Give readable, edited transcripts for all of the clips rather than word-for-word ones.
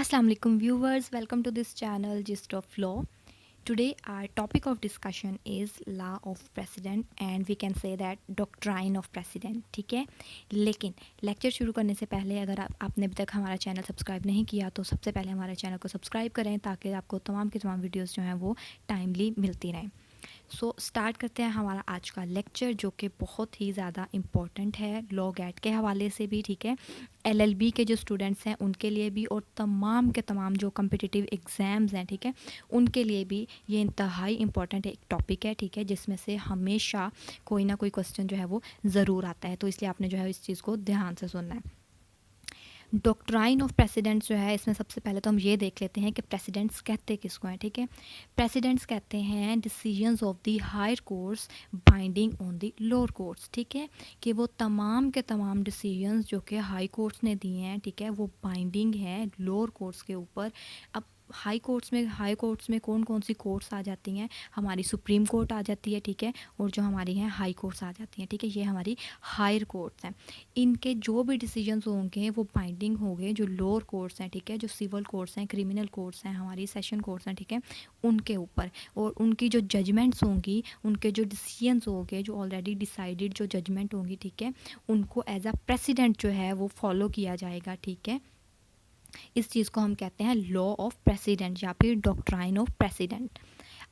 Assalamu alaikum viewers, welcome to this channel Gist of Law. Today our topic of discussion is law of precedent and we can say that doctrine of precedent. ठीक है, लेकिन lecture शुरू करने से पहले अगर आपने अभी तक हमारा चैनल सब्सक्राइब नहीं किया तो सबसे पहले हमारे चैनल को सब्सक्राइब करें ताकि आपको तमाम की तमाम वीडियोस जो हैं वो टाइमली मिलती रहें। स्टार्ट करते हैं हमारा आज का लेक्चर जो कि बहुत ही ज़्यादा इम्पॉर्टेंट है लॉ गैट के हवाले से भी। ठीक है, एलएलबी के जो स्टूडेंट्स हैं उनके लिए भी और तमाम के तमाम जो कम्पिटिटिव एग्ज़ाम्स हैं, ठीक है, उनके लिए भी ये इंतहाई इम्पॉर्टेंट एक टॉपिक है। ठीक है, जिसमें से हमेशा कोई ना कोई क्वेश्चन जो है वो ज़रूर आता है, तो इसलिए आपने जो है इस चीज़ को ध्यान से सुनना है। डॉक्ट्राइन ऑफ प्रेसिडेंट्स जो है इसमें सबसे पहले तो हम ये देख लेते हैं कि प्रेसिडेंट्स कहते किसको हैं। ठीक है, प्रेसिडेंट्स कहते हैं decisions of the higher courts binding on the lower courts. ठीक है, कि वो तमाम के तमाम डिसीजंस जो कि हाई कोर्ट्स ने दिए हैं, ठीक है, वो बाइंडिंग है लोअर कोर्ट्स के ऊपर। अब हाई कोर्ट्स में कौन कौन सी कोर्ट्स आ जाती हैं? हमारी सुप्रीम कोर्ट आ जाती है, ठीक है, और जो हमारी हैं हाई कोर्ट्स आ जाती हैं। ठीक है, ये हमारी हायर कोर्ट्स हैं। इनके जो भी डिसीजंस होंगे वो बाइंडिंग होंगे जो लोअर कोर्ट्स हैं, ठीक है, जो सिविल कोर्ट्स हैं, क्रिमिनल कोर्ट्स हैं, हमारी सेशन कोर्ट्स हैं, ठीक है, उनके ऊपर। और उनकी जो जजमेंट्स होंगी, उनके जो डिसीजंस होंगे, जो ऑलरेडी डिसाइडेड जो जजमेंट होंगी, ठीक है, उनको एज अ प्रेसिडेंट जो है वो फॉलो किया जाएगा। ठीक है, इस चीज़ को हम कहते हैं लॉ ऑफ प्रेसिडेंट या फिर डॉक्ट्राइन ऑफ प्रेसिडेंट।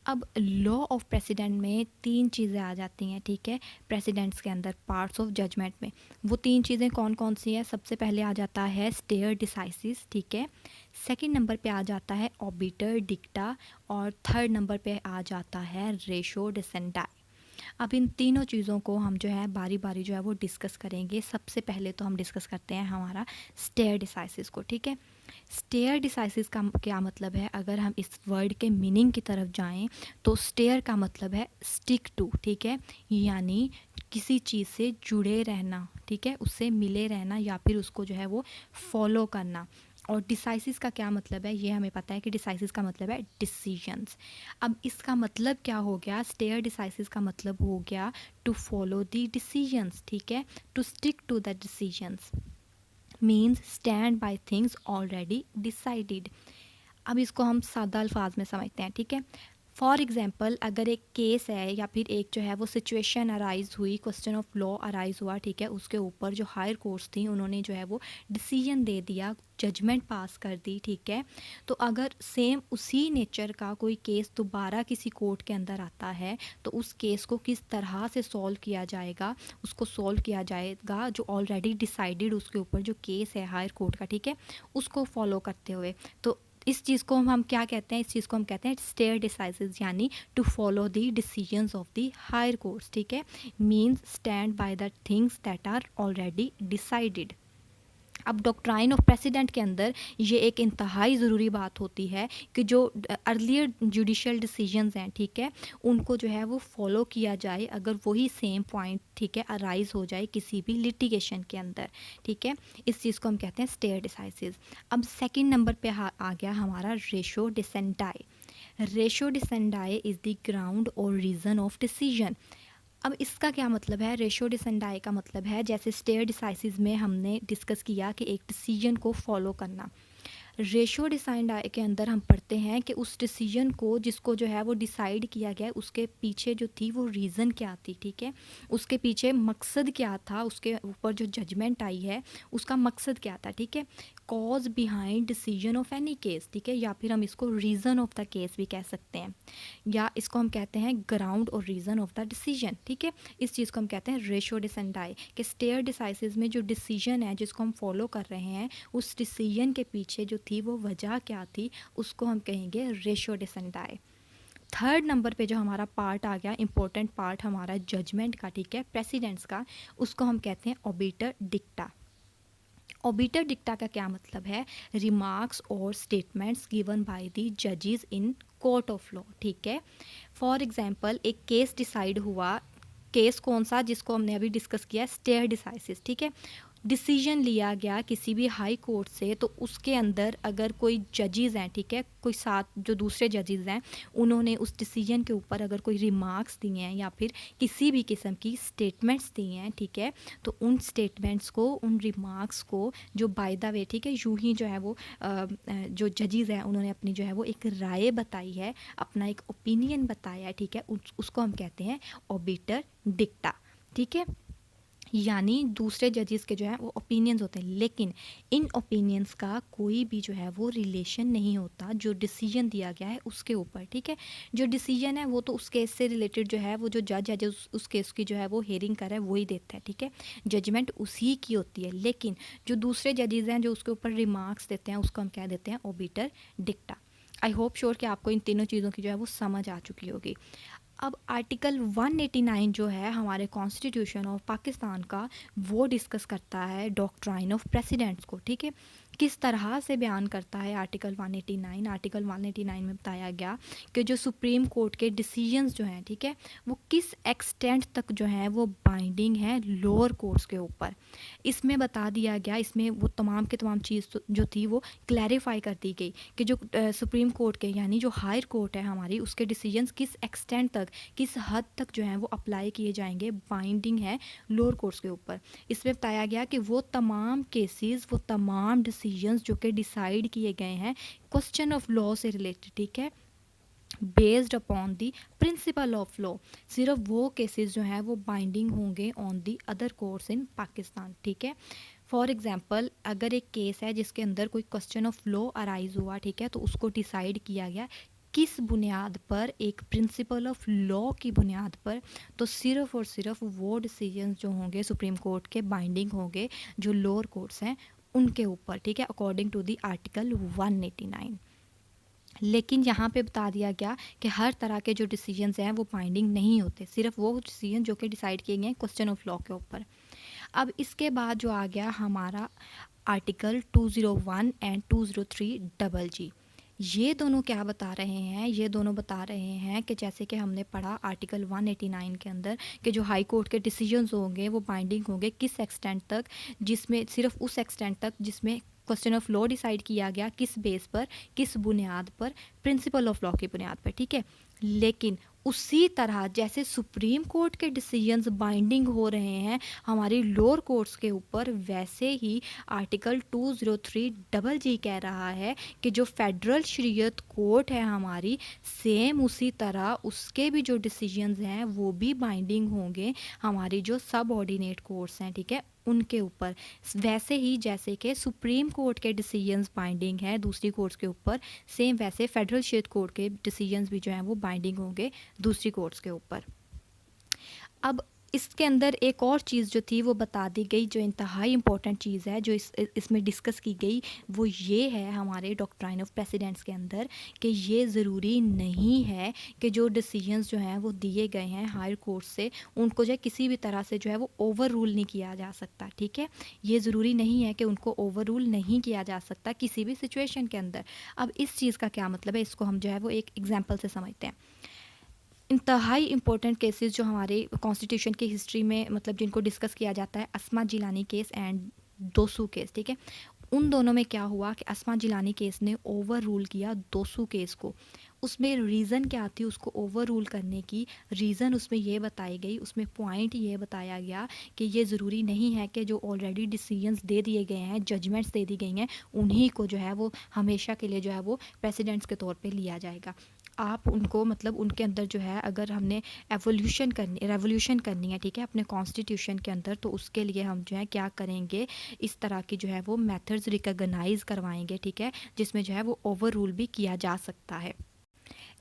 अब लॉ ऑफ प्रेसिडेंट में तीन चीज़ें आ जाती हैं। ठीक है, प्रेसिडेंट्स के अंदर पार्ट्स ऑफ जजमेंट में वो तीन चीज़ें कौन कौन सी है? सबसे पहले आ जाता है स्टेयर डिसाइसिस, ठीक है, सेकंड नंबर पे आ जाता है ऑबिटर डिक्टा और थर्ड नंबर पे आ जाता है रेशो डिसेंडाई। अब इन तीनों चीज़ों को हम जो है बारी बारी जो है वो डिस्कस करेंगे। सबसे पहले तो हम डिस्कस करते हैं हमारा स्टेयर डिसाइसिस को। ठीक है, स्टेयर डिसाइसिस का क्या मतलब है? अगर हम इस वर्ड के मीनिंग की तरफ जाएं तो स्टेयर का मतलब है स्टिक टू। ठीक है, यानी किसी चीज़ से जुड़े रहना, ठीक है, उससे मिले रहना या फिर उसको जो है वो फॉलो करना। और डिसाइसिस का क्या मतलब है? ये हमें पता है कि डिसाइसिस का मतलब है डिसीजंस। अब इसका मतलब क्या हो गया? स्टेयर डिसाइसिस का मतलब हो गया टू फॉलो द डिसीजंस, ठीक है, to stick to the decisions means stand by things already decided. अब इसको हम सादा अल्फाज में समझते हैं। ठीक है, फॉर एग्ज़ाम्पल अगर एक केस है या फिर एक जो है वो सिचुएशन अराइज हुई, क्वेश्चन ऑफ लॉ अराइज हुआ, ठीक है, उसके ऊपर जो हायर कोर्ट्स थी उन्होंने जो है वो डिसीजन दे दिया, जजमेंट पास कर दी। ठीक है, तो अगर सेम उसी नेचर का कोई केस दोबारा किसी कोर्ट के अंदर आता है तो उस केस को किस तरह से सॉल्व किया जाएगा? उसको सॉल्व किया जाएगा जो ऑलरेडी डिसाइडेड उसके ऊपर जो केस है हायर कोर्ट का, ठीक है, उसको फॉलो करते हुए। तो इस चीज़ को हम क्या कहते हैं? इस चीज़ को हम कहते हैं स्टेयर डिसाइसिस, यानी to follow the decisions of the higher courts. ठीक है, means stand by the things that are already decided. अब डॉक्ट्राइन ऑफ प्रेसिडेंट के अंदर ये एक इंतहाई ज़रूरी बात होती है कि जो अर्लियर जुडिशल डिसीजंस हैं, ठीक है, उनको जो है वो फॉलो किया जाए अगर वही सेम पॉइंट, ठीक है, अराइज हो जाए किसी भी लिटिगेशन के अंदर। ठीक है, इस चीज़ को हम कहते हैं स्टेयर डिसाइसिस। अब सेकंड नंबर पे आ गया हमारा ratio decidendi. Ratio decidendi is the ground और रीज़न ऑफ डिसीजन। अब इसका क्या मतलब है? रेशो डिसेंडाई का मतलब है जैसे स्टेयर डिसाइसिस में हमने डिस्कस किया कि एक डिसीजन को फॉलो करना। रेशो डिसाइड के अंदर हम पढ़ते हैं कि उस डिसीजन को जिसको जो है वो डिसाइड किया गया उसके पीछे जो थी वो रीज़न क्या थी, ठीक है, उसके पीछे मकसद क्या था, उसके ऊपर जो जजमेंट आई है उसका मकसद क्या था, ठीक है, cause behind decision of any case, ठीक है, या फिर हम इसको रीज़न ऑफ द केस भी कह सकते हैं, या इसको हम कहते हैं ग्राउंड और रीज़न ऑफ द डिसीजन। ठीक है, इस चीज़ को हम कहते हैं रेशो डिसेंडाई कि स्टेयर डिसाइसिस में जो डिसीजन है जिसको हम फॉलो कर रहे हैं उस डिसीजन के पीछे जो थी वो वजह क्या थी, उसको हम कहेंगे रेशो डिसेंडाई। थर्ड नंबर पे जो हमारा पार्ट आ गया, इंपॉर्टेंट पार्ट हमारा जजमेंट का, ठीक है, प्रेसिडेंट्स का, उसको हम कहते हैं ऑबिटर डिक्टा। ऑबिटर डिक्टा का क्या मतलब है? रिमार्क्स और स्टेटमेंट्स गिवन बाय द जजेस इन कोर्ट ऑफ लॉ। ठीक है, फॉर एग्जांपल एक केस डिसाइड हुआ, केस कौन सा? जिसको हमने अभी डिस्कस किया, स्टेयर डिसाइसिस। ठीक है, डिसीजन लिया गया किसी भी हाई कोर्ट से, तो उसके अंदर अगर कोई जजेस हैं, ठीक है, कोई साथ जो दूसरे जजेस हैं, उन्होंने उस डिसीजन के ऊपर अगर कोई रिमार्क्स दिए हैं या फिर किसी भी किस्म की स्टेटमेंट्स दी हैं, ठीक है, तो उन स्टेटमेंट्स को, उन रिमार्क्स को, जो बाय द वे, ठीक है, यूं ही जो है वो जो जजेस हैं उन्होंने अपनी जो है वो एक राय बताई है, अपना एक ओपिनियन बताया है, ठीक है, उसको हम कहते हैं ओबिटर डिक्टा, ठीक है। यानी दूसरे जजेस के जो है वो ओपिनियंस होते हैं, लेकिन इन ओपिनियंस का कोई भी जो है वो रिलेशन नहीं होता जो डिसीजन दिया गया है उसके ऊपर, ठीक है। जो डिसीजन है वो तो उस केस से रिलेटेड जो है वो जो जज है जो उस केस की जो है वो हेयरिंग कर रहा है वही देता है, ठीक है, जजमेंट उसी की होती है। लेकिन जो दूसरे जजेस हैं जो उसके ऊपर रिमार्क्स देते हैं उसको हम कह देते हैं ओबिटर डिक्टा। आई होप श्योर कि आपको इन तीनों चीज़ों की जो है वो समझ आ चुकी होगी। अब आर्टिकल 189 जो है हमारे कॉन्स्टिट्यूशन ऑफ पाकिस्तान का, वो डिस्कस करता है डॉक्ट्राइन ऑफ प्रेसिडेंट्स को, ठीक है। किस तरह से बयान करता है आर्टिकल 189? आर्टिकल 189 में बताया गया कि जो सुप्रीम कोर्ट के डिसीजंस जो हैं, ठीक है, वो किस एक्सटेंट तक जो है वो बाइंडिंग है लोअर कोर्ट्स के ऊपर। इसमें बता दिया गया, इसमें वो तमाम के तमाम चीज़ जो थी वो क्लैरिफाई कर दी गई कि जो सुप्रीम कोर्ट के यानी जो हायर कोर्ट है हमारी, उसके डिसीजंस किस एक्सटेंट तक, किस हद तक जो है वो अप्लाई किए जाएंगे, बाइंडिंग है लोअर कोर्ट्स के ऊपर। इसमें बताया गया कि वो तमाम केसेस, वो तमाम डिसीजंस जो कि डिसाइड किए गए हैं क्वेश्चन ऑफ लॉ से रिलेटेड, ठीक है, based upon the principle of law, सिर्फ वो केसेस जो हैं वो बाइंडिंग होंगे on the other courts in Pakistan, ठीक है। फॉर एग्जांपल, अगर एक केस है जिसके अंदर कोई क्वेश्चन ऑफ लॉ अराइज हुआ, ठीक है, तो उसको डिसाइड किया गया किस बुनियाद पर, एक प्रिंसिपल ऑफ लॉ की बुनियाद पर, तो सिर्फ और सिर्फ वो डिसीजंस जो होंगे सुप्रीम कोर्ट के बाइंडिंग होंगे जो लोअर कोर्ट्स हैं उनके ऊपर, ठीक है, अकॉर्डिंग टू दी आर्टिकल 189। लेकिन यहाँ पे बता दिया गया कि हर तरह के जो डिसीजंस हैं वो बाइंडिंग नहीं होते, सिर्फ वो डिसीजन जो कि डिसाइड किए गए हैं क्वेश्चन ऑफ लॉ के ऊपर। अब इसके बाद जो आ गया हमारा आर्टिकल 201 एंड 203 डबल जी। ये दोनों क्या बता रहे हैं? ये दोनों बता रहे हैं कि जैसे कि हमने पढ़ा आर्टिकल 189 के अंदर कि जो हाई कोर्ट के डिसीजंस होंगे वो बाइंडिंग होंगे किस एक्सटेंट तक, जिसमें सिर्फ उस एक्सटेंट तक जिसमें क्वेश्चन ऑफ लॉ डिसाइड किया गया, किस बेस पर, किस बुनियाद पर, प्रिंसिपल ऑफ लॉ की बुनियाद पर, ठीक है। लेकिन उसी तरह जैसे सुप्रीम कोर्ट के डिसीजंस बाइंडिंग हो रहे हैं हमारी लोअर कोर्ट्स के ऊपर, वैसे ही आर्टिकल 203 डबल जी कह रहा है कि जो फेडरल शरीयत कोर्ट है हमारी, सेम उसी तरह उसके भी जो डिसीजंस हैं वो भी बाइंडिंग होंगे हमारी जो सब ऑर्डिनेट कोर्ट्स हैं, ठीक है, उनके ऊपर। वैसे ही जैसे कि सुप्रीम कोर्ट के डिसीजंस बाइंडिंग है दूसरी कोर्ट्स के ऊपर, सेम वैसे फेडरल शरीयत कोर्ट के डिसीजंस भी जो हैं वो बाइंडिंग होंगे दूसरी कोर्ट्स के ऊपर। अब इसके अंदर एक और चीज़ जो थी वो बता दी गई, जो इंतहाई इम्पोर्टेंट चीज़ है जो इसमें डिस्कस की गई, वो ये है हमारे डॉक्ट्राइन ऑफ प्रेसिडेंट्स के अंदर कि ये ज़रूरी नहीं है कि जो डिसीजंस जो हैं वो दिए गए हैं हायर कोर्ट से, उनको जो है किसी भी तरह से जो है वो ओवर रूल नहीं किया जा सकता, ठीक है। ये ज़रूरी नहीं है कि उनको ओवर रूल नहीं किया जा सकता किसी भी सिचुएशन के अंदर। अब इस चीज़ का क्या मतलब है, इसको हम जो है वो एक एग्जाम्पल से समझते हैं। इंतहाई इंपॉर्टेंट केसेस जो हमारे कॉन्स्टिट्यूशन की हिस्ट्री में मतलब जिनको डिस्कस किया जाता है, अस्मा जिलानी केस एंड दोसू केस, ठीक है। उन दोनों में क्या हुआ कि अस्मा जिलानी केस ने ओवर रूल किया दोसू केस को। उसमें रीज़न क्या थी उसको ओवर रूल करने की? रीज़न उसमें ये बताई गई, उसमें पॉइंट ये बताया गया कि ये ज़रूरी नहीं है कि जो ऑलरेडी डिसीजंस दे दिए गए हैं, जजमेंट्स दे दी गई हैं, उन्हीं को जो है वो हमेशा के लिए जो है वो प्रेसिडेंट्स के तौर पे लिया जाएगा। आप उनको मतलब उनके अंदर जो है अगर हमने रेवोल्यूशन करनी है, ठीक है, अपने कॉन्स्टिट्यूशन के अंदर, तो उसके लिए हम जो है क्या करेंगे, इस तरह की जो है वो मेथड्स रिकॉग्नाइज करवाएंगे, ठीक है, जिसमें जो है वो ओवर रूल भी किया जा सकता है।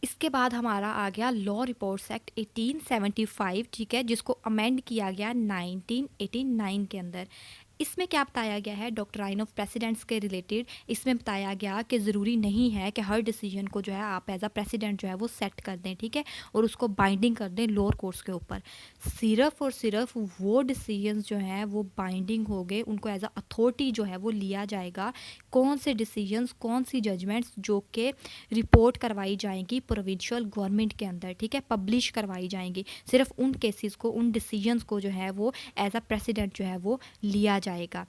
इसके बाद हमारा आ गया लॉ रिपोर्ट्स एक्ट 1875, ठीक है, जिसको अमेंड किया गया 1989 के अंदर। इसमें क्या बताया गया है डॉक्ट्राइन ऑफ प्रेसिडेंट्स के रिलेटेड? इसमें बताया गया कि ज़रूरी नहीं है कि हर डिसीजन को जो है आप एज अ प्रेसिडेंट जो है वो सेट कर दें, ठीक है, और उसको बाइंडिंग कर दें लोअर कोर्ट्स के ऊपर। सिर्फ और सिर्फ वो डिसीजंस जो हैं वो बाइंडिंग हो गए, उनको एज अ अथॉरिटी जो है वो लिया जाएगा। कौन से डिसीजंस, कौन सी जजमेंट्स जो कि रिपोर्ट करवाई जाएंगी प्रोविंशियल गवर्नमेंट के अंदर, ठीक है, पब्लिश करवाई जाएंगी, सिर्फ उन केसेस को, उन डिसीजंस को जो है वो एज अ प्रेसिडेंट जो है वो लिया जाएगा।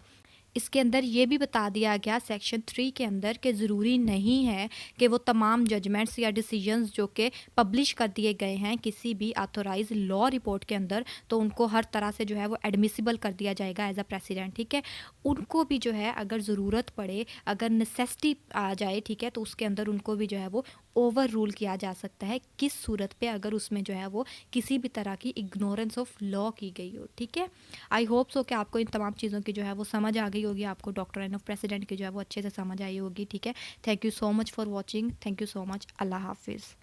इसके अंदर ये भी बता दिया गया सेक्शन 3 के अंदर कि ज़रूरी नहीं है कि वो तमाम जजमेंट्स या डिसीजंस जो कि पब्लिश कर दिए गए हैं किसी भी ऑथोराइज लॉ रिपोर्ट के अंदर, तो उनको हर तरह से जो है वो एडमिसिबल कर दिया जाएगा एज अ प्रेसिडेंट, ठीक है। उनको भी जो है अगर ज़रूरत पड़े, अगर नेसेसिटी आ जाए, ठीक है, तो उसके अंदर उनको भी जो है वो ओवर रूल किया जा सकता है, किस सूरत पे, अगर उसमें जो है वो किसी भी तरह की इग्नोरेंस ऑफ लॉ की गई हो, ठीक है। आई होप सो कि आपको इन तमाम चीज़ों की जो है वो समझ आ गई होगी, आपको डॉक्ट्राइन ऑफ प्रेसिडेंट की जो है वो अच्छे से समझ आई होगी, ठीक है। Thank you so much for watching, thank you so much, अल्लाह हाफिज़।